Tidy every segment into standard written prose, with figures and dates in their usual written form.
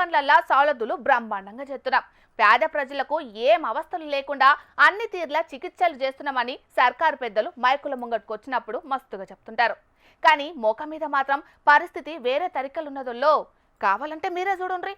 దవాఖాన్లల్లా సౌలతులు బ్రహ్మాండంగా చేస్తున్నాం. పేద ప్రజలకు ఏం అవస్థలు లేకుండా అన్ని తీర్ల చికిత్సలు చేస్తున్నామని సర్కారు పెద్దలు మైకుల ముంగట్టుకు వచ్చినప్పుడు మస్తుగా చెప్తుంటారు. కానీ మోక మీద మాత్రం పరిస్థితి వేరే తరికలున్నదోల్లో. కావాలంటే మీరే చూడండి.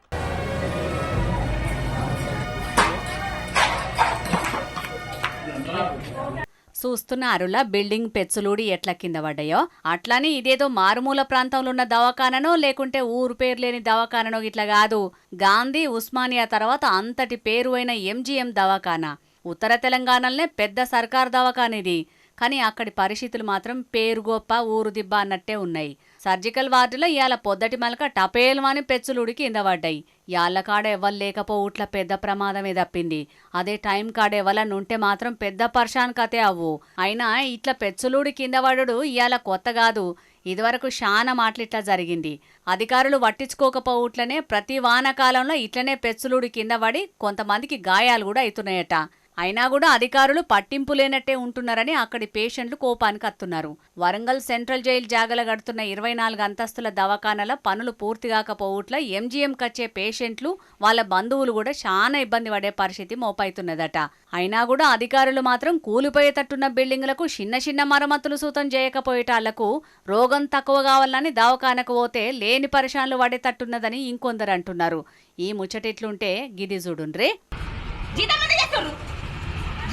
చూస్తున్నారులా బిల్డింగ్ పెచ్చులూడి ఎట్లా కింద పడ్డాయో అట్లానే ఇదేదో మారుమూల ప్రాంతంలో ఉన్న దవాఖాననో లేకుంటే ఊరు పేరు లేని దవాఖాననో ఇట్లా కాదు. గాంధీ ఉస్మానియా తర్వాత అంతటి పేరు అయిన ఎంజీఎం దవాఖానా ఉత్తర తెలంగాణలోనే పెద్ద సర్కారు దవాఖానిది. కానీ అక్కడి పరిస్థితులు మాత్రం పేరు గొప్ప ఊరు దిబ్బ అన్నట్టే ఉన్నాయి. సర్జికల్ వార్డులో ఇవాళ పొద్దటి మలక టపేలుమని పెచ్చులుడి కింద పడ్డాయి. యాళ్ల కాడ ఎవ్వరు లేకపోవట్ల పెద్ద ప్రమాదమే తప్పింది. అదే టైం కాడ ఎవరన్నా ఉంటే మాత్రం పెద్ద పర్షాన్ కథే అవ్వు. అయినా ఇట్లా పెచ్చులుడి కింద పడుడు ఇవాళ కొత్త కాదు. ఇదివరకు శానా మాటలిట్లా జరిగింది. అధికారులు పట్టించుకోకపోవట్లనే ప్రతి వానాకాలంలో ఇట్లనే పెచ్చులుడి కింద పడి కొంతమందికి గాయాలు కూడా అవుతున్నాయట. అయినా కూడా అధికారులు పట్టింపు లేనట్టే ఉంటున్నారని అక్కడి పేషెంట్లు కోపానికి అత్తున్నారు. వరంగల్ సెంట్రల్ జైలు జాగల గడుతున్న 24 అంతస్తుల దవాఖానల పనులు పూర్తి కాకపోవట్ల ఎంజీఎం కచ్చే పేషెంట్లు వాళ్ళ బంధువులు కూడా చాలా ఇబ్బంది పడే పరిస్థితి మోపైతున్నదట. అయినా కూడా అధికారులు మాత్రం కూలిపోయేటట్టున్న బిల్డింగులకు చిన్న చిన్న మరమ్మతులు సూతం చేయకపోయేటాళ్లకు రోగం తక్కువ కావాలని దవాఖానకు పోతే లేని పరిశాన్లు పడేటట్టున్నదని ఇంకొందరు అంటున్నారు. ఈ ముచ్చటిట్లుంటే గిది చూడుండ్రే.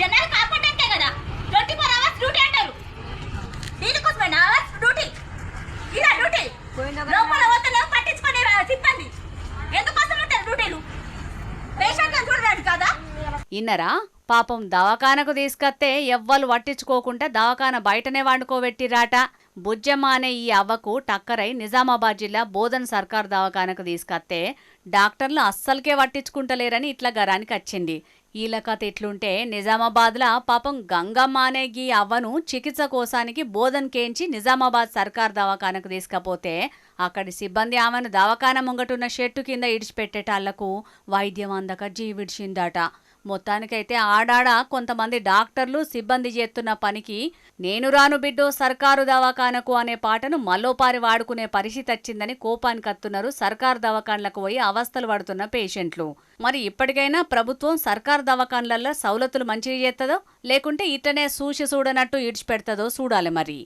జనాలు కాపాడంటే కదా 24 అవర్స్ డ్యూటీ అంటారు. దీనికోసమే అవర్స్ డ్యూటీ ఇలా డ్యూటీ లోపల వద్దలో పట్టించుకునే సిబ్బంది ఎందుకోసం ఉంటారు డ్యూటీలు? పేషెంట్లను చూడడానికి కదా. ఇన్నరా పాపం దవాఖానకు తీసుకొస్తే ఎవ్వరు పట్టించుకోకుండా దవాఖాన బయటనే వండుకోబెట్టిరాట. బుజ్జమ్మ అనే ఈ అవ్వకు టక్కరై నిజామాబాద్ జిల్లా బోధన్ సర్కార్ దవాఖానకు తీసుకొస్తే డాక్టర్లు అస్సలకే పట్టించుకుంటలేరని ఇట్లా గరానికి వచ్చింది. ఈల కథ ఇట్లుంటే నిజామాబాద్లో పాపం గంగమ్మ అనే గీ అవ్వను చికిత్స కోసానికి బోధన్ కేంచి నిజామాబాద్ సర్కార్ దవాఖానకు తీసుకపోతే అక్కడి సిబ్బంది ఆమెను దవాఖాన ముంగటున్న షెట్టు కింద ఇడిచిపెట్టేటాళ్లకు వైద్యం అందక జీవిడిచిందట. మొత్తానికైతే ఆడాడ కొంతమంది డాక్టర్లు సిబ్బంది చేస్తున్న పనికి నేను రాను బిడ్డో సర్కారు దవాఖానకు అనే పాటను మల్లోపారి వాడుకునే పరిస్థితి వచ్చిందని కోపానికి అత్తున్నారు సర్కారు దవాఖాన్లకు పోయి అవస్థలు పడుతున్న పేషెంట్లు. మరి ఇప్పటికైనా ప్రభుత్వం సర్కారు దవాఖాన్లలో సౌలతులు మంచిగా చేస్తుందో లేకుంటే ఇట్టనే సూచి చూడనట్టు ఇడిచిపెడతదో చూడాలి. మరి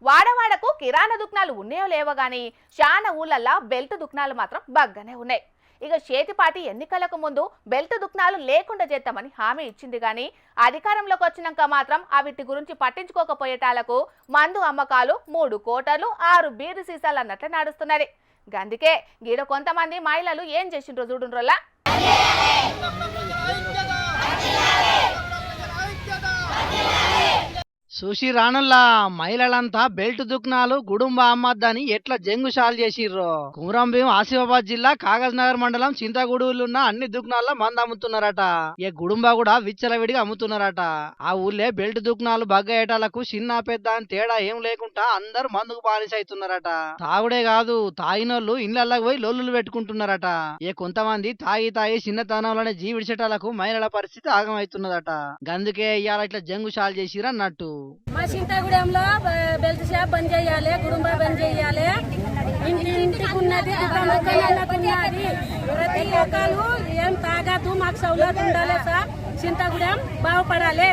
వాడవాడకు కిరాణా దుకాణాలు ఉన్నాయో లేవో గానీ చాలా ఊళ్ళల్లా బెల్ట్ దుకాణాలు మాత్రం బగ్గనే ఉన్నాయి. ఇక చేతిపాటి ఎన్నికలకు ముందు బెల్ట్ దుకాణాలు లేకుండా చేద్దామని హామీ ఇచ్చింది కానీ అధికారంలోకి వచ్చినాక మాత్రం అవిటి గురించి పట్టించుకోకపోయేటాలకు మందు అమ్మకాలు 3 కోటర్లు 6 బీరు సీసాలు అన్నట్లు నడుస్తున్నది. అందుకే గీడ కొంతమంది మహిళలు ఏం చేసిండ్రో చూడుండ్రోలా. చూసి రానుల్లా మహిళలంతా బెల్ట్ దుకాణాలు గుడుంబ అమ్మద్దని ఎట్లా జంగుషాలు చేసిర్రో. కుమరంభీం ఆసిఫాబాద్ జిల్లా కాగజ్ నగర్ మండలం చింతగూడున్న అన్ని దుకాణాల్లో మందు అమ్ముతున్నారట. ఏ గుడుంబ కూడా విచ్చలవిడిగా అమ్ముతున్నారట. ఆ ఊళ్ళే బెల్ట్ దుకాణాలు బగ్గయేటాలకు చిన్న పెద్ద అని తేడా ఏం లేకుండా అందరు మందుకు బానిస అవుతున్నారట. తాగుడే కాదు తాగినోళ్ళు ఇళ్లకి పోయి లొల్లులు పెట్టుకుంటున్నారట. ఏ కొంతమంది తాగి చిన్నతనంలోనే జీవిడిచేటాలకు మహిళల పరిస్థితి ఆగమవుతున్నదట. గందుకే ఇవాళ ఇట్లా జంగుషాలు చేసిరన్నట్టు. మా చింతగూడెంలో బెల్ట్ షాప్ బంద్ చేయాలి, కుటుంబ బంద్ చేయాలి. ఇంటికి ఉన్నది ఉన్నది ప్రతి ఒక్కరు ఏం తాగదు, మాకు సౌలభ్యం ఉండాలి సార్. చింతగూడెం బాగుపడాలి.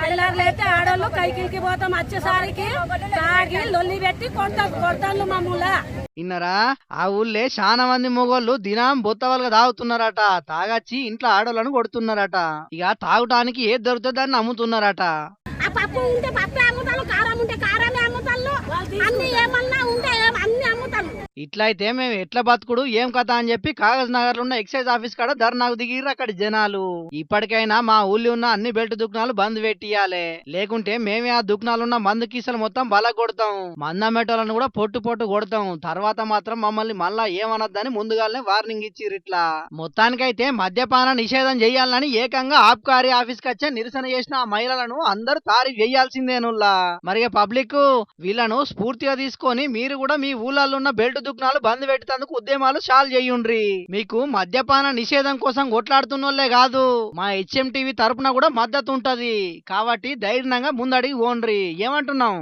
తెల్లారులైతే ఆడోళ్ళు కైకిలికి పోతాం, వచ్చేసరికి తాగి లొల్లి పెట్టి కొడతాను మామూలా. ఇన్నరా ఆ ఊళ్ళే చాలా మంది మొగోళ్ళు దినం బొత్తవలుగా తాగుతున్నారట. తాగచ్చి ఇంట్లో ఆడోళ్ళను కొడుతున్నారట. ఇక తాగటానికి ఏది దొరుకుతుందని అమ్ముతున్నారట. పప్పు ఉంటే పప్పే అమ్ముతాను, కారం ఉంటే కారమే అమ్ముతాను, అన్ని ఏమన్నా ఉంటే అన్ని అమ్ముతాను. ఇట్లయితే మేము ఎట్లా బతుకుడు ఏం కథ అని చెప్పి కాగజ్ నగర్ లో ఉన్న ఎక్సైజ్ ఆఫీస్ కాడ ధర్నాకు దిగిర్రు అక్కడి జనాలు. ఇప్పటికైనా మా ఊళ్ళో ఉన్న అన్ని బెల్ట్ దుకాణాలు బంద్ పెట్టియాలి. లేకుంటే మేమే ఆ దుకాణాలున్న మందు కీసలు మొత్తం బల కొడతాం, మందమ్మేటోళ్ళను కూడా పొట్టు కొడతాం. తర్వాత మాత్రం మమ్మల్ని మళ్ళా ఏమనద్దని ముందుగానే వార్నింగ్ ఇచ్చిర్రు. ఇట్లా మొత్తానికైతే మద్యపాన నిషేధం చేయాలని ఏకంగా ఆబ్కారీ ఆఫీస్ కి వచ్చే నిరసన చేసిన ఆ మహిళలను అందరూ తారీఫ్ చేయాల్సిందేనుల్లా. మరి పబ్లిక్ వీళ్ళను స్ఫూర్తిగా తీసుకొని మీరు కూడా మీ ఊళ్ళల్లో ఉన్న బెల్ట్ దుకాణాలు బంద్ పెట్టేందుకు ఉద్యమాలు చాలు చేయుండ్రి. మీకు మద్యపాన నిషేధం కోసం కొట్లాడుతున్నోళ్లే కాదు మా HMTV తరపున కూడా మద్దతు ఉంటది. కాబట్టి ధైర్యంగా ముందడిగి పోండ్రి. ఏమంటున్నాం?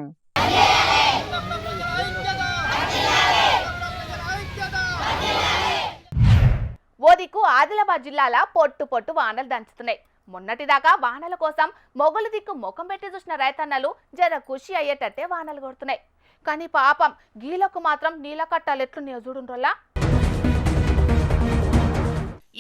ఆదిలాబాద్ జిల్లాల పొట్టు పొట్టు వానలు దంచుతున్నాయి. మొన్నటిదాకా వానల కోసం మొగలు దిక్కు ముఖం పెట్టి చూసిన రైతన్నలు జర ఖుషి అయ్యేటట్టే వానలు కొడుతున్నాయి. కానీ పాపం గీలకు మాత్రం నీళ్ళ కట్టాలు ఎట్లున్నాయో చూడుండ్రోలా.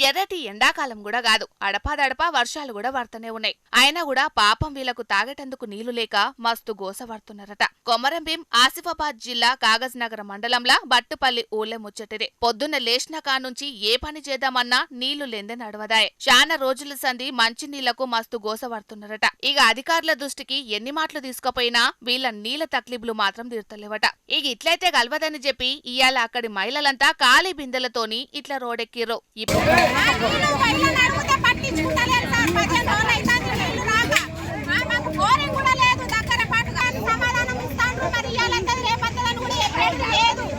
ఎర్రటి ఎండాకాలం కూడా కాదు, అడపాదడపా వర్షాలు కూడా పడుతూనే ఉన్నాయి. అయినా కూడా పాపం వీళ్లకు తాగేటందుకు నీళ్లు లేక మస్తు గోస పడుతున్నారట. కొమరంభీం ఆసిఫాబాద్ జిల్లా కాగజ్ నగర్ మండలంలా బట్టుపల్లి ఊళ్ళే ముచ్చటిదే. పొద్దున్న లేచిన కానుంచి ఏ పని చేద్దామన్నా నీళ్లు లేందే నడవదాయే. చాలా రోజుల సంది మంచి నీళ్లకు మస్తు గోస పడుతున్నారట. ఇక అధికారుల దృష్టికి ఎన్ని మాటలు తీసుకుపోయినా వీళ్ల నీళ్ల తక్లీఫ్లు మాత్రం తీర్తలేవట. ఇక ఇట్లయితే గల్వదని చెప్పి ఇయాల అక్కడి మహిళలంతా ఖాళీ బిందెలతోని ఇట్లా రోడెక్కిర్రు.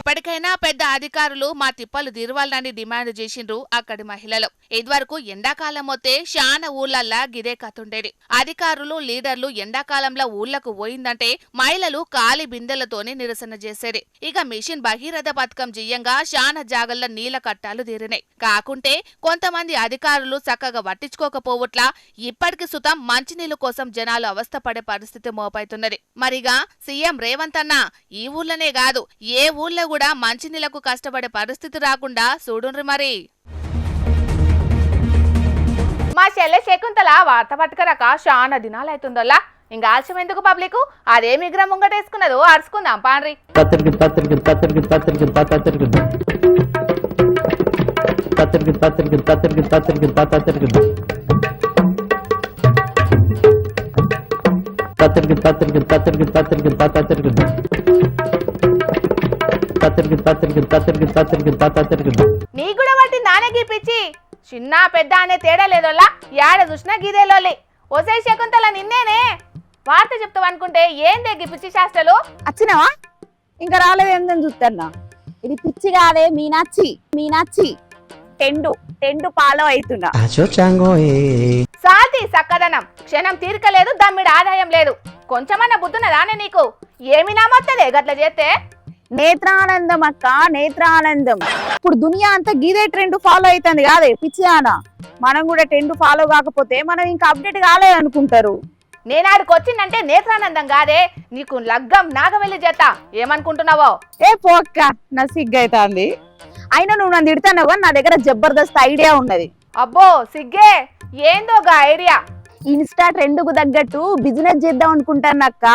ఇప్పటికైనా పెద్ద అధికారులు మా తిప్పలు తీరవాలని డిమాండ్ చేసిండ్రు అక్కడి మహిళలు. ఇదివరకు ఎండాకాలం వస్తే శాన ఊళ్ళల్లా గిదే కతుండేది. అధికారులు లీడర్లు ఎండాకాలంలో ఊళ్లకు పోయిందంటే మహిళలు ఖాళీ బిందెలతోనే నిరసన చేసేది. ఇక మిషన్ భగీరథ పథకం జియ్యంగా శాన జాగల్ల నీళ్ల కట్టాలు తీరినాయి. కాకుంటే కొంతమంది అధికారులు చక్కగా పట్టించుకోకపోవట్లా ఇప్పటికి సుతం మంచినీళ్ల కోసం జనాలు అవస్థపడే పరిస్థితి మోపైతున్నది. మరిగా సీఎం రేవంత్ అన్న ఈ ఊళ్ళనే కాదు ఏ ఊళ్ళో కూడా మంచినీళ్లకు కష్టపడే పరిస్థితి రాకుండా చూడుండ్రి మరి. మా చెల్లె శకుంతల వార్త పట్టుకరాక చాలా దినాలైతుందల్లా. ఇంకా ఆలస్యం ఎందుకు పబ్లిక్, అదే మిగ్రం ముంగటేసుకున్నదో అరుచుకుందాం పాండ్రి. నీ కూడా వాటి నానే గీపిచ్చి చిన్న పెద్ద అనే తేడా లేదోలా. యాడ చూసినా గీదేలోలే. ఓసే శకుంతల నిన్నేనే వార్త చెప్తావు అనుకుంటే ఏందే గిపిచ్చి శాస్త్రలు వచ్చినావా? ఇంకా రాలేదు ఏందని చూస్తున్నా. ఇది పిచ్చి కాదే మీనాచి టెండు ఫాలో అవుతున్నా. సాతి సక్కదనం క్షణం తీరికలేదు, దమ్మిడి ఆదాయం లేదు. కొంచెమన్నా బుద్ధున్నదానే నీకు? ఏమి నామొత్తదే గట్ల చేస్తే? నేత్రానందం అక్క, నేత్రానందం. ఇప్పుడు దునియా అంతా గీదే ట్రెండ్ ఫాలో అవుతుంది కాదే పిచ్చిదానా. మనం కూడా ట్రెండ్ ఫాలో కాకపోతే మనం ఇంకా అప్డేట్ కాలేదు అనుకుంటారు. నేనాడికి వచ్చిందంటే నేత్రానందం కాదే, నీకు లగ్గం నాగవెల్లి చేత ఏమనుకుంటున్నావో? ఏ పోక్క, నా సిగ్గైతాంది. అయినా నువ్వు నన్ను తిడతావు, నా దగ్గర జబర్దస్త్ ఐడియా ఉన్నది. అబ్బో సిగ్గే, ఏందోగా ఐడియా? ఇన్స్టా ట్రెండ్ కు తగ్గట్టు బిజినెస్ చేద్దాం అనుకుంటానక్క.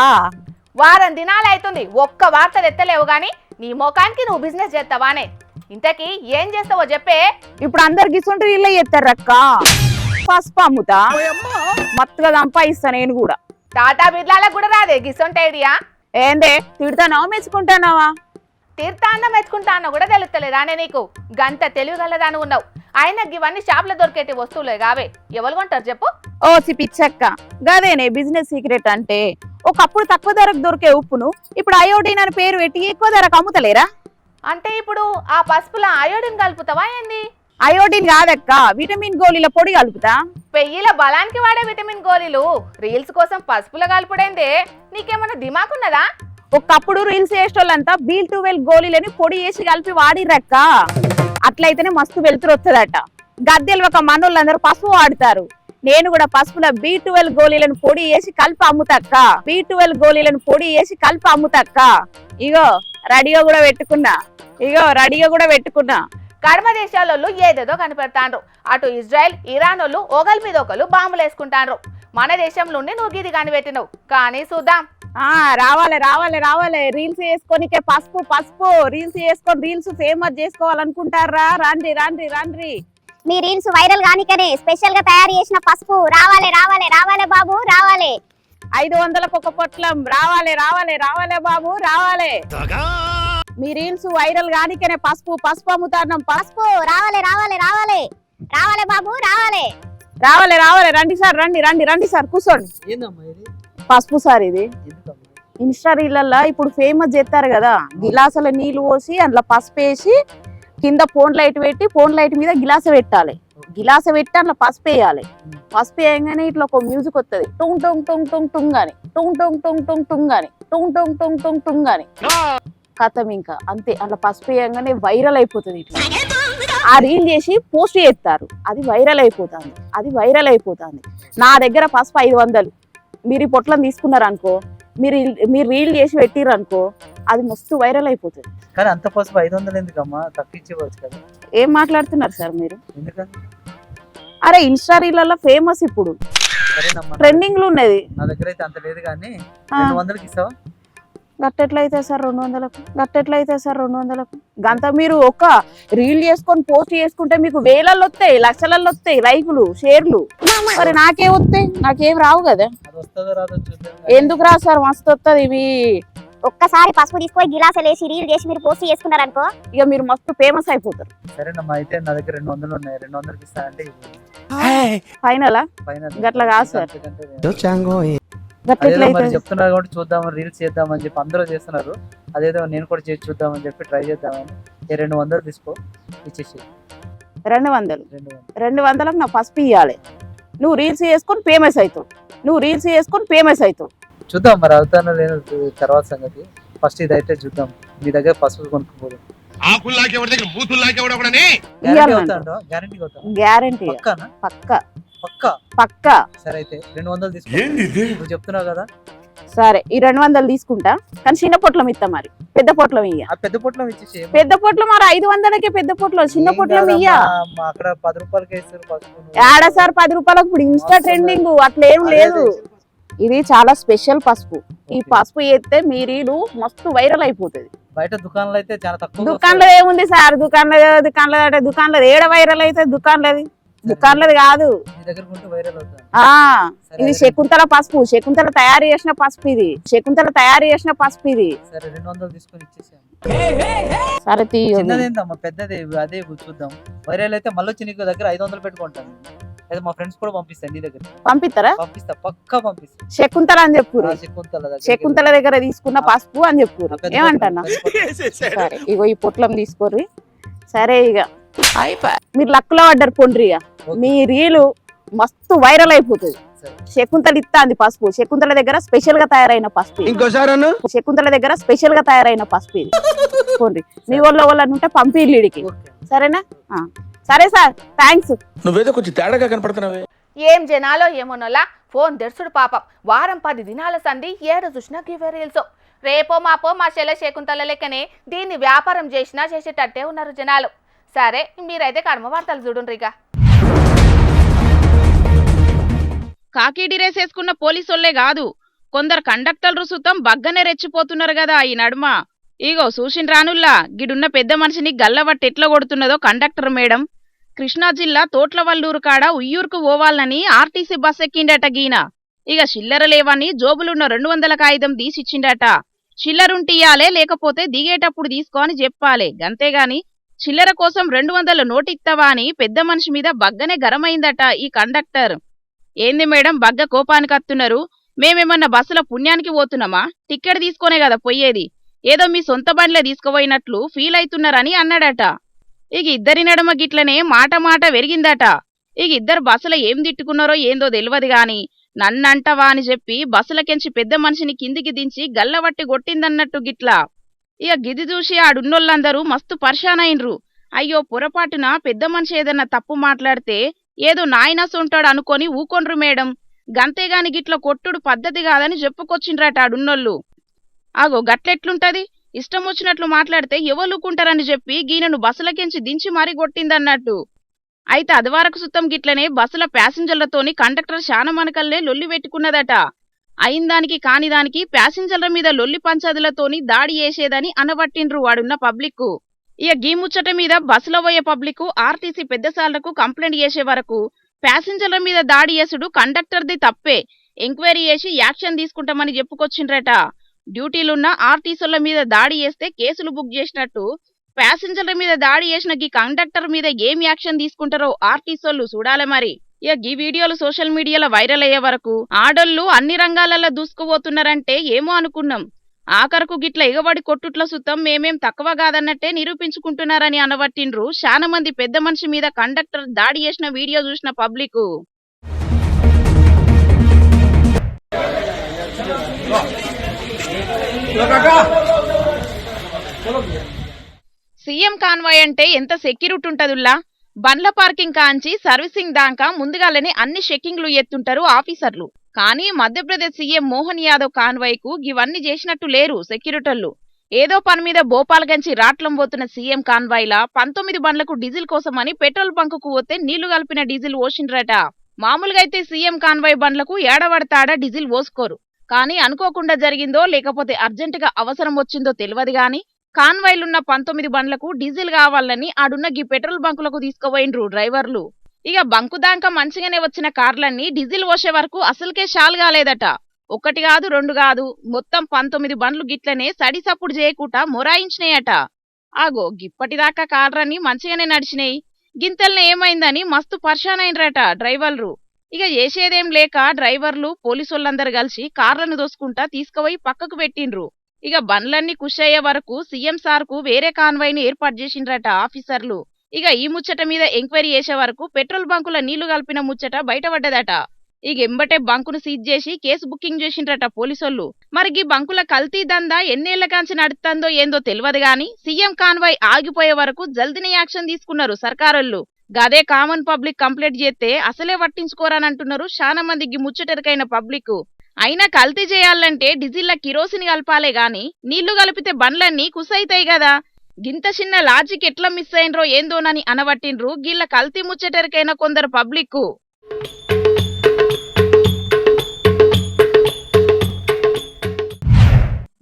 వారం దినాలు అవుతుంది ఒక్క వార్తలు ఎత్తలేవు గాని నీ మోకానికి నువ్వు బిజినెస్ చేస్తావానే? ఇంతకీ ఏం చేస్తావో చెప్పే. ఇప్పుడు అందరు గిసుంటూ ఇల్లు చేస్తారక్క. పసుపు అమ్ముతా, మత్తుగా సంపాదిస్తా నేను కూడా. టాటా బిర్లాలకు కూడా రాదే గిసొంటి ఐడియా? ఏందే తిడతానావా మెచ్చుకుంటానావా? తీర్థాన్న మెచ్చుకుంటాన్న కూడా తెలుస్తలేదానే నీకు? గంత తెలివిగలదాని ఉన్నావు. అయినా ఇవన్నీ షాప్ లో దొరికేటి వస్తువులే కావే, ఎవరు కొంటారు చెప్పు? ఓ పిచ్చక్క, గదేనే బిజినెస్ సీక్రెట్ అంటే. ఒకప్పుడు తక్కువ ధరకు దొరికే ఉప్పును ఇప్పుడు అయోడిన్ అని పేరు పెట్టి ఎక్కువ ధరకు అమ్ముతలేరా? అంటే ఇప్పుడు ఆ పసుపులో అయోడిన్ కలుపుతావా ఏంది? అయోడిన్ కాదక్క, విటమిన్ గోళీల పొడి కలుపుతా. పెయ్యిల బలానికి వాడే విటమిన్ గోళీలు రీల్స్ కోసం పసుపులో కలుపుడైందే? నీకేమన్నా దిమాకున్నదా? ఒకప్పుడు రీల్స్ చేసేటోళ్ళంతా B12 గోళీలని పొడి వేసి కలిపి వాడిరక్క. అట్లయితేనే మస్తు వెలుతురు వస్తుందట. గద్దెలు ఒక మనోళ్ళందరూ పసుపు వాడతారు. నేను కూడా పసుపులో B12 గోళీలను పొడి వేసి కలిపి అమ్ముతక్క. B12 గోళీలను పొడి వేసి కలిపి అమ్ముతక్క. ఇగో రెడీగా కూడా పెట్టుకున్నా. కర్మ దేశాలలో ఏదేదో కనిపెడతాండ్రు. అటు ఇజ్రాయెల్ ఇరాన్ వాళ్ళు ఒకరి మీద ఒకరు బాంబులు వేసుకుంటాండ్రు. మన దేశంలో నువ్వు గిది కనిపెట్టినవు కానీ చూద్దాం. రావాలి రీల్స్ చేసుకొనికే పసుపు రీల్స్ చేసుకొని రీల్స్ ఫేమస్ చేసుకోవాలనుకుంటారా? రాండ్రి. మీ రీల్స్ వైరల్ గానికనే స్పెషల్ గా తయారు చేసిన పసుపు రావాలి బాబు రావాలి. 500కు ఒక పొట్లం రావాలి బాబు రావాలి. మీ రీల్స్ వైరల్ గానికనే పసుపు అమ్ముతారు. పసుపు రావాలి బాబు రావాలి. రండి సార్ కూర్చోండి. పసుపు సార్ ఇది ఇన్స్టా రీళ్ళల్లో ఇప్పుడు ఫేమస్ చేస్తారు కదా. గిలాసుల నీళ్లు పోసి అందులో పసుపు వేసి కింద ఫోన్ లైట్ పెట్టి ఫోన్ లైట్ మీద గిలాస పెట్టాలి. గిలాస పెట్టి అందులో పసుపు వేయాలి. పసుపు వేయగానే ఇట్లా ఒక మ్యూజిక్ వస్తుంది. టుంగ్ టొంగ్ టొంగ్ టొంగ్ టుంగ్ అని, టుంగ్ టొంగ్ టొంగ్ టొంగ్ టుంగ్ అని, టుంగ్ టొంగ్ టొంగ్ టొంగ్ టుంగ్ అని. కథం ఇంకా అంతే. అందులో పసుపు వేయగానే వైరల్ అయిపోతుంది. ఇట్లా ఆ రీల్ చేసి పోస్ట్ చేస్తారు, అది వైరల్ అయిపోతుంది. నా దగ్గర పసుపు 500, మీరు ఈ పొట్లం తీసుకున్నారు అనుకో, మీరు రీల్ చేసి పెట్టిర్రు అనుకో, అది మస్తు వైరల్ అయిపోతుంది. కానీ అంత పసుపు 500 ఎందుకమ్మా, తప్పించవచ్చు కదా. ఏం మాట్లాడుతున్నారు సార్ మీరు? ఎందుకని? అరే ఇన్స్టా రీళ్ళలో ఫేమస్, ఇప్పుడు సరేనమ్మా, ట్రెండింగ్ లో ఉన్నది. నా దగ్గర అయితే అంత లేదు కానీ ఆ. 200కి ఇస్తావా? గట్టెట్లయితే సార్ 200కు గంత మీరు ఒక రీల్ చేసుకొని పోస్ట్ చేసుకుంటే మీకు వేలల్లో వస్తాయి, లక్షలలో వస్తాయి లైకులు, షేర్లు. మరి నాకేం వస్తాయి? నాకేం రావు కదా. అది వస్తుందో రాదో చూద్దాం. ఎందుకు రా సార్, మస్తు వస్తుంది ఇవి. ఒక్కసారి పసుపు తీసుకొని గిలాసలు వేసి రీల్ చేసి మీరు పోస్ట్ చేసుకున్నారనుకో, ఇక మీరు మస్తు ఫేమస్ అయిపోతారు. సరేనమ్మా, అయితే నా దగ్గర 200 ఉన్నాయి, 200కి ఇస్తా అంటే ఫైనలా? ఫైనల్. గట్ల కాదు సార్. అదేదో మరి గట్లయితే చెప్తున్నారు కాబట్టి చూద్దాం, రీల్స్ చేద్దామని చెప్పి అందరూ చేస్తున్నారు. అదేదో నేను కూడా చేసి చూద్దామని చెప్పి ట్రై చేద్దామని. 200 తీసుకో, ఇచ్చేసి 200 200. 200లకు నా పసుపు ఇవ్వాలి. నువ్వు రీల్స్ చేసుకొని ఫేమస్ అవుతావు. చూద్దాం మరి అవుతానో లేదో తర్వాత సంగతి. ఫస్ట్ ఇదైతే చూద్దాం. మీ దగ్గర పసుపు కొనుక్కోదు. Guarantee guarantee పక్కానా? పక్కా. సరే అయితే 200 తీసుకో. నువ్వు చెప్తున్నావు కదా. సరే ఈ 200 తీసుకుంటా, కానీ చిన్న పొట్లం ఇస్తా, మరి పెద్ద పొట్లం ఇయ్య. ఆ పెద్ద పొట్లం ఇచ్చేసి పెద్ద పొట్లం మరి 500కే పెద్ద పొట్లం, చిన్న పొట్లం ఇయ్య. అక్కడ 10 రూపాయలకి ఇస్తారు పసుపు. ఏడ సార్ 10 రూపాయలకు? ఇప్పుడు ఇన్స్టా ట్రెండింగ్ అట్లా ఏం లేదు. ఇది చాలా స్పెషల్ పసుపు. ఈ పసుపు చేస్తే మీ రీలు మస్తు వైరల్ అయిపోతుంది. బయట దుకాణాలు అయితే చాలా తక్కువ. దుకాణంలో ఏముంది సార్? దుకాణంలో ఏడ వైరల్ అయితే దుకాణంలోది కాదు. మీ దగ్గర ఉంటే వైరల్ అవుతుంది. ఇది శకుంతల పసుపు, శకుంతల తయారు చేసిన పసుపు ఇది. సరే 200 తీసుకొని ఇచ్చేసాను. సరే చిన్నదేందమ్మా, పెద్దది అదే చూద్దాం. వైరల్ అయితే మళ్ళీ వచ్చి నీకు దగ్గర 500 పెట్టుకుంటాను. లేదా మా ఫ్రెండ్స్ కూడా పంపిస్తాను నీ దగ్గర. పంపిస్తారా? పంపిస్తా, పక్కా పంపిస్తా. శకుంతల అని చెప్పు, శకుంతల దగ్గర తీసుకున్న పసుపు అని చెప్పు. ఏమంటానా? సరే ఇగో ఈ పొట్లం తీసుకోర్రి. సరే ఇక మీరు లక్కులో పడ్డారు పొండ్రి. ఇక మీ రీలు మస్తు వైరల్ అయిపోతుంది. శకుంతల ఇస్తాంది పసుపు, శకుంతల దగ్గర స్పెషల్ గా తయారైన పసుపు ఇది. పోండి, మీ వాళ్ళ ఉంటే పంపిడికి. సరేనా? సరే సార్, థ్యాంక్స్. నువ్వేదో కొంచెం తేడాగా కనపడుతున్నావే. ఏం జనాలో ఏమోనోలా ఫోన్ తెరుచుడు పాపం. వారం 10 దినాల సంధి ఏడు చూసినా గివే రీల్స్. రేపో మాపో మా చెల్లె శకుంతల లెక్కనే దీన్ని వ్యాపారం చేసేటట్టే ఉన్నారు జనాలు. సరే మీరైతే కర్మ వార్తలు చూడుండ్రిగా. కాకి డ్రెస్ వేసుకున్న పోలీసోళ్లే కాదు, కొందరు కండక్టర్లు సుతం బగ్గనే రెచ్చిపోతున్నారు కదా ఈ నడుమ. ఇగో సూషిన్ రానుల్లా గిడున్న పెద్ద మనిషిని గల్లబట్టి ఎట్లా కొడుతున్నదో కండక్టర్ మేడం. కృష్ణా జిల్లా తోట్లవల్లూరు కాడ ఉయ్యూరుకు పోవాలని ఆర్టీసీ బస్ ఎక్కిండట గీన. ఇక చిల్లర లేవని జోబులున్న 200 కాగితం తీసిచ్చిండట. చిల్లరుంటియాలే, లేకపోతే దిగేటప్పుడు తీసుకో అని చెప్పాలే, గంతేగాని చిల్లర కోసం 200 నోటిత్తవా అని పెద్ద మనిషి మీద బగ్గనే గరమైందట ఈ కండక్టర్. ఏంది మేడం బగ్గ కోపానికి అత్తున్నారు? మేమేమన్నా బస్సులో పుణ్యానికి పోతున్నామా? టిక్కెట్ తీసుకునే కదా పోయేది, ఏదో మీ సొంత బండ్లే తీసుకుపోయినట్లు ఫీల్ అవుతున్నారని అన్నాడట. ఇక ఇద్దరి నడుమ గిట్లనే మాట వెరిగిందట. ఇక ఇద్దరు బస్సులో ఏం తిట్టుకున్నారో ఏందో తెలియదు గాని నన్నంటవా అని చెప్పి బస్సులకెంచి పెద్ద మనిషిని కిందికి దించి గల్లవట్టి కొట్టిందన్నట్టు గిట్లా. ఇక గిది చూసి ఆడున్నోళ్ళందరూ మస్తు పర్షానైన్రు. అయ్యో పొరపాటున పెద్ద మనిషి ఏదన్నా తప్పు మాట్లాడితే ఏదో నాయనసుంటాడు అనుకొని ఊకొండ్రు మేడం, గంతేగాని గిట్ల కొట్టుడు పద్ధతి కాదని చెప్పుకొచ్చిండ్రట ఆడున్నోళ్ళు. ఆగో గట్లెట్లుంటది? ఇష్టం వచ్చినట్లు మాట్లాడితే ఎవలుకుంటారని చెప్పి గీనను బస్సులకెంచి దించి మరీ కొట్టిందన్నట్టు. అయితే అదివరకు సుతం గిట్లనే బస్సుల ప్యాసింజర్లతోని కండక్టర్ శానమనకల్నే లొల్లి పెట్టుకున్నదట. అయిందానికి కానిదానికి ప్యాసింజర్ల మీద లొల్లి పంచాదులతోని దాడి చేసేదని అనబట్టిండ్రు వాడున్న పబ్లిక్. ఇక గీ ముచ్చట మీద బస్సులో పోయే పబ్లిక్ ఆర్టీసీ పెద్దసార్లకు కంప్లైంట్ చేసే వరకు ప్యాసింజర్ల మీద దాడి చేసుడు కండక్టర్ది తప్పే, ఎంక్వైరీ చేసి యాక్షన్ తీసుకుంటామని చెప్పుకొచ్చిండ్రట. డ్యూటీలున్న ఆర్టీసీల మీద దాడి చేస్తే కేసులు బుక్ చేసినట్టు ప్యాసింజర్ల మీద దాడి చేసిన గీ కండక్టర్ మీద ఏం యాక్షన్ తీసుకుంటారో ఆర్టీసీలు చూడాలి మరి. ఇక గీ వీడియోలు సోషల్ మీడియాలో వైరల్ అయ్యే వరకు ఆడోళ్ళు అన్ని రంగాలలో దూసుకుపోతున్నారంటే ఏమో అనుకున్నాం. ఆఖరకు గిట్ల ఎగబడి కొట్టుట్ల సుతం మేమేం తక్కువ కాదన్నట్టే నిరూపించుకుంటున్నారని అనబట్టిండ్రు చాలా మంది పెద్ద మనిషి మీద కండక్టర్ దాడి చేసిన వీడియో చూసిన పబ్లిక్. సీఎం కాన్వాయ్ అంటే ఎంత సెక్యూరిటీ ఉంటదుల్లా. బండ్ల పార్కింగ్ కాంచి సర్వీసింగ్ దాకా ముందుగాలనే అన్ని చెక్కింగ్లు ఎత్తుంటారు ఆఫీసర్లు. కానీ మధ్యప్రదేశ్ సీఎం మోహన్ యాదవ్ కాన్వాయ్ కు ఇవన్నీ చేసినట్టు లేరు సెక్యూరిటర్లు. ఏదో పని మీద భోపాల్గంచి రాట్లం పోతున్న సీఎం కాన్వాయ్లా 19 బండ్లకు డీజిల్ కోసమని పెట్రోల్ బంకుకు పోతే నీళ్లు కలిపిన డీజిల్ పోసిండ్రట. మామూలుగా అయితే సీఎం కాన్వాయ్ బండ్లకు ఏడవడతాడ డీజిల్ పోసుకోరు. కానీ అనుకోకుండా జరిగిందో లేకపోతే అర్జెంటుగా అవసరం వచ్చిందో తెలియదు గాని కాన్వాయ్లున్న 19 బండ్లకు డీజిల్ కావాలని ఆడున్న గీ పెట్రోల్ బంకులకు తీసుకుపోయిండ్రు డ్రైవర్లు. ఇక బంకు దాకా మంచిగానే వచ్చిన కార్లన్నీ డీజిల్ పోసే వరకు అసలుకే షాల్ కాలేదట. ఒకటి కాదు 2 కాదు మొత్తం 19 బండ్లు గిట్లనే సడి సప్పుడు చేయకుండా మొరాయించినాయట. ఆగో గిప్పటిదాకా కార్లన్నీ మంచిగానే నడిచినాయి, గింతల్ని ఏమైందని మస్తు పర్షాన్ అయినరట డ్రైవర్లు. ఇక చేసేదేం లేక డ్రైవర్లు పోలీసులందరూ కలిసి కార్లను దోసుకుంటా తీసుకుపోయి పక్కకు పెట్టిండ్రు. ఇక బండ్లన్నీ కుషయ్యే వరకు సీఎం సార్కు వేరే కాన్వాయ్ని ఏర్పాటు చేసిండ్రట ఆఫీసర్లు. ఇక ఈ ముచ్చట మీద ఎంక్వైరీ చేసే వరకు పెట్రోల్ బంకుల నీళ్లు కలిపిన ముచ్చట బయటపడ్డదట. ఇక ఎంబటే బంకును సీజ్ చేసి కేసు బుకింగ్ చేసిండ్రట పోలీసోళ్ళు. మరి ఈ బంకుల కల్తీ దందా ఎన్నేళ్ల కాంచి నడుస్తుందో ఏందో తెలియదు గాని సీఎం కాన్వాయ్ ఆగిపోయే వరకు జల్దిని యాక్షన్ తీసుకున్నారు సర్కారోళ్ళు. గదే కామన్ పబ్లిక్ కంప్లైంట్ చేస్తే అసలే పట్టించుకోరానంటున్నారు చాలా మంది ఈ ముచ్చటరికైన పబ్లిక్. అయినా కల్తీ చేయాలంటే డీజిల్ల కిరోసిన్ కలపాలే గాని నీళ్లు కలిపితే బండ్లన్నీ కుసైతాయి కదా. గింత చిన్న లాజిక్ ఎట్లా మిస్ అయినరో ఏందోనని అనబట్టిండ్రు గీళ్ళ కల్తీ ముచ్చటరికైన కొందరు పబ్లిక్.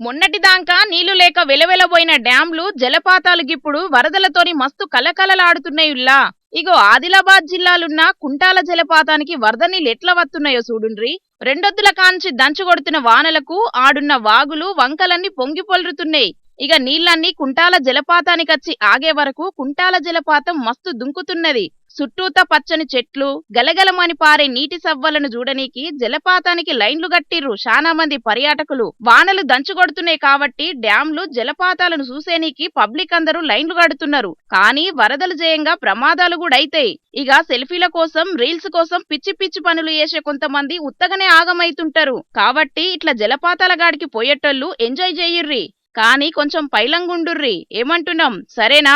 మొన్నటిదాకా నీళ్లు లేక వెలవెలబోయిన డ్యాంలు జలపాతాలు గిప్పుడు వరదలతోని మస్తు కలకలలాడుతున్నాయుల్లా. ఇగో ఆదిలాబాద్ జిల్లాలున్న కుంటాల జలపాతానికి వరద నీళ్ళు ఎట్లా వస్తున్నాయో చూడుండ్రి. రెండొద్దుల కాంచి దంచుకొడుతున్న వానలకు ఆడున్న వాగులు వంకలన్నీ పొంగి పొల్లుతున్నాయి. ఇక నీళ్లన్నీ కుంటాల జలపాతానికచ్చి ఆగే వరకు కుంటాల జలపాతం మస్తు దుంకుతున్నది. చుట్టూత పచ్చని చెట్లు, గలగలమని పారే నీటి సవ్వలను చూడనీకి జలపాతానికి లైన్లు గట్టిర్రు చాలా మంది పర్యాటకులు. వానలు దంచుకొడుతున్నాయి కాబట్టి డ్యాంలు జలపాతాలను చూసేనీకి పబ్లిక్ అందరూ లైన్లు కడుతున్నారు. కానీ వరదలు జయంగా ప్రమాదాలు కూడా అయితాయి. ఇక సెల్ఫీల కోసం రీల్స్ కోసం పిచ్చి పిచ్చి పనులు చేసే కొంతమంది ఉత్తగనే ఆగమైతుంటారు. కాబట్టి ఇట్లా జలపాతాల గాడికి పోయేటోళ్ళు ఎంజాయ్ చెయ్యుర్రి, కానీ కొంచెం పైలంగుండుర్రి. ఏమంటున్నాం, సరేనా?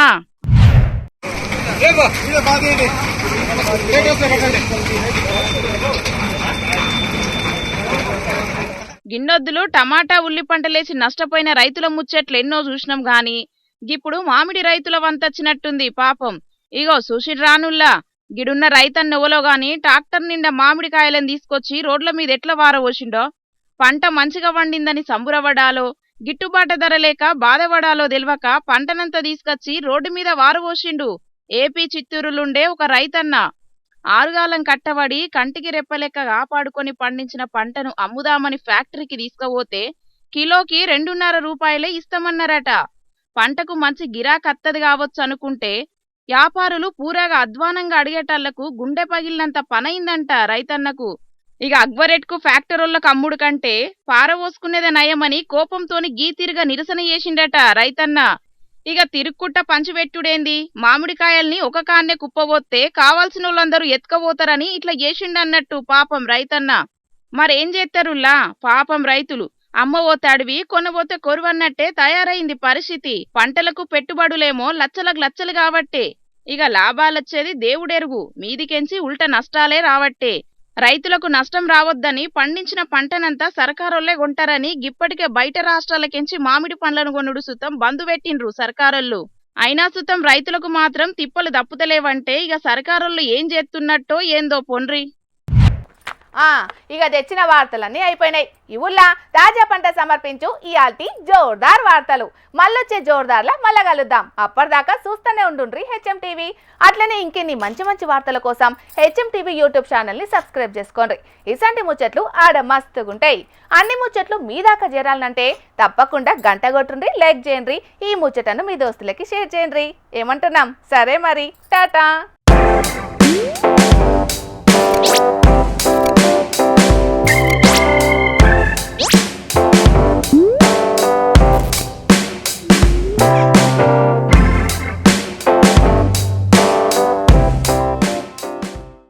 గిన్నొద్దులు టమాటా ఉల్లి పంటలేసి నష్టపోయిన రైతుల ముచ్చట్లు ఎన్నో చూసినాం గాని గిప్పుడు మామిడి రైతుల వంతొచ్చినట్టుంది పాపం. ఇగో సుషిరానుల్లా గిడున్న రైతన్నెవలో గాని ట్రాక్టర్ నిండా మామిడికాయలను తీసుకొచ్చి రోడ్ల మీద ఎట్లా వారవోసిండో. పంట మంచిగా వండిందని సంబురపడాలో గిట్టుబాటు ధర లేక బాధపడాలో తెలియక పంటనంతా తీసుకొచ్చి రోడ్డు మీద వారవోసిండు. ఏపీ చిత్తూరులుండే ఒక రైతన్న ఆరుగాలం కట్టబడి కంటికి రెప్పలెక్క కాపాడుకొని పండించిన పంటను అమ్ముదామని ఫ్యాక్టరీకి తీసుకుపోతే కిలోకి 2.5 రూపాయలే ఇస్తామన్నారట. పంటకు మంచి గిరాకత్తది కావచ్చు అనుకుంటే వ్యాపారులు పూరాగా అధ్వానంగా అడిగేటాళ్లకు గుండె పగిలినంత పనైందంట రైతన్నకు. ఇక అక్బరెట్కు ఫ్యాక్టరీలకు అమ్ముడు కంటే పారవోసుకునేదే నయమని కోపంతోని గీతిరిగా నిరసన చేసిండట రైతన్న. ఇక తిరుక్కుట్ట పంచిపెట్టుడేంది, మామిడికాయల్ని ఒక కాన్నే కుప్పబోతే కావాల్సిన వాళ్ళందరూ ఎత్తుకపోతారని ఇట్లా చేసిండన్నట్టు పాపం రైతన్న. మరేం చేస్తారులా పాపం రైతులు. అమ్మబోతే అడివి కొనబోతే కొరువన్నట్టే తయారైంది పరిస్థితి. పంటలకు పెట్టుబడులేమో లచ్చలకు లచ్చలు కాబట్టే ఇక లాభాలొచ్చేది దేవుడెరుగు, మీదికెంచి ఉల్ట నష్టాలే రావట్టే. రైతులకు నష్టం రావద్దని పండించిన పంటనంతా సర్కారోళ్లే కొంటారని గిప్పటికే బయట రాష్ట్రాలకెంచి మామిడి పండ్లను కొనుడు సుతం బంద్ పెట్టిండ్రు సర్కారోళ్ళు. అయినా సుతం రైతులకు మాత్రం తిప్పలు దప్పుతలేవంటే ఇక సర్కారోళ్ళు ఏం చేస్తున్నట్టో ఏందో పొండ్రి. ఇక తెచ్చిన వార్తలన్నీ అయిపోయినాయి. ఇవుల్లా తాజా పంట సమర్పించు ఇయాల్టి జోర్దార్ వార్తలు. మళ్ళొచ్చే జోర్దార్లా మళ్ళా కలుద్దాం. అప్పటిదాకా చూస్తూనే ఉండుండ్రి హెచ్ఎం టీవీ. అట్లనే ఇంకెన్ని మంచి మంచి వార్తల కోసం హెచ్ఎం టీవీ యూట్యూబ్ ఛానల్ని సబ్స్క్రైబ్ చేసుకోండి. ఇసంటి ముచ్చట్లు ఆడ మస్తుగుంటాయి. అన్ని ముచ్చట్లు మీ దాకా చేరాలంటే తప్పకుండా గంట కొట్టుండ్రి, లైక్ చేయండి, ఈ ముచ్చటను మీ దోస్తులకి షేర్ చేయండి. ఏమంటున్నాం, సరే మరి, టాటా.